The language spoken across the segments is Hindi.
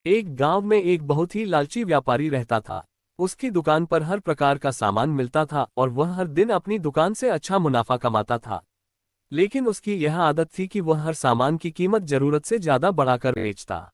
एक गांव में एक बहुत ही लालची व्यापारी रहता था। उसकी दुकान पर हर प्रकार का सामान मिलता था और वह हर दिन अपनी दुकान से अच्छा मुनाफा कमाता था। लेकिन उसकी यह आदत थी कि वह हर सामान की कीमत जरूरत से ज्यादा बढ़ाकर बेचता।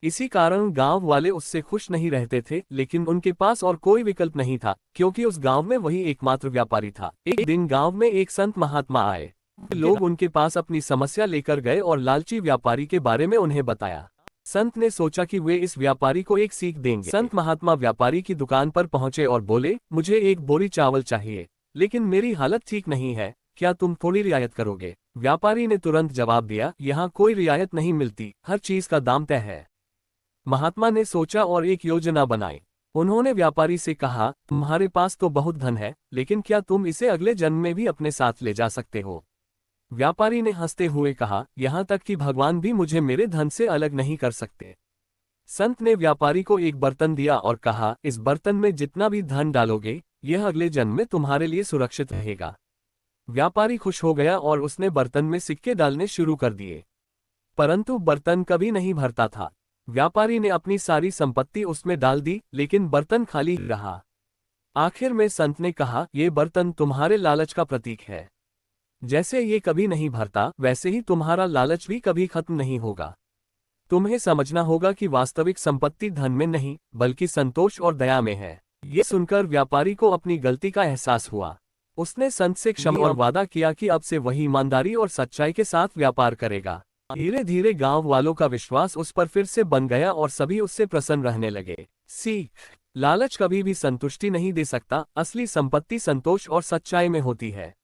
इसी कारण गांव वाले उससे खुश नहीं रहते थे, लेकिन उनके पास और कोई विकल्प नहीं था क्योंकि उस गांव में वही एकमात्र व्यापारी था। एक दिन गांव में एक संत महात्मा आए। लोग उनके पास अपनी समस्या लेकर गए और लालची व्यापारी के बारे में उन्हें बताया। संत ने सोचा कि वे इस व्यापारी को एक सीख देंगे। संत महात्मा व्यापारी की दुकान पर पहुंचे और बोले, मुझे एक बोरी चावल चाहिए, लेकिन मेरी हालत ठीक नहीं है, क्या तुम थोड़ी रियायत करोगे? व्यापारी ने तुरंत जवाब दिया, यहाँ कोई रियायत नहीं मिलती, हर चीज का दाम तय है। महात्मा ने सोचा और एक योजना बनाई। उन्होंने व्यापारी से कहा, तुम्हारे पास तो बहुत धन है, लेकिन क्या तुम इसे अगले जन्म में भी अपने साथ ले जा सकते हो? व्यापारी ने हंसते हुए कहा, यहाँ तक कि भगवान भी मुझे मेरे धन से अलग नहीं कर सकते। संत ने व्यापारी को एक बर्तन दिया और कहा, इस बर्तन में जितना भी धन डालोगे, यह अगले जन्म में तुम्हारे लिए सुरक्षित रहेगा। व्यापारी खुश हो गया और उसने बर्तन में सिक्के डालने शुरू कर दिए। परंतु बर्तन कभी नहीं भरता था। व्यापारी ने अपनी सारी संपत्ति उसमें डाल दी, लेकिन बर्तन खाली रहा। आखिर में संत ने कहा, ये बर्तन तुम्हारे लालच का प्रतीक है। जैसे ये कभी नहीं भरता, वैसे ही तुम्हारा लालच भी कभी खत्म नहीं होगा। तुम्हें समझना होगा कि वास्तविक संपत्ति धन में नहीं, बल्कि संतोष और दया में है। ये सुनकर व्यापारी को अपनी गलती का एहसास हुआ। उसने संत से क्षमा और वादा किया कि अब से वही ईमानदारी और सच्चाई के साथ व्यापार करेगा। धीरे धीरे गांव वालों का विश्वास उस पर फिर से बन गया और सभी उससे प्रसन्न रहने लगे। सीख: लालच कभी भी संतुष्टि नहीं दे सकता, असली संपत्ति संतोष और सच्चाई में होती है।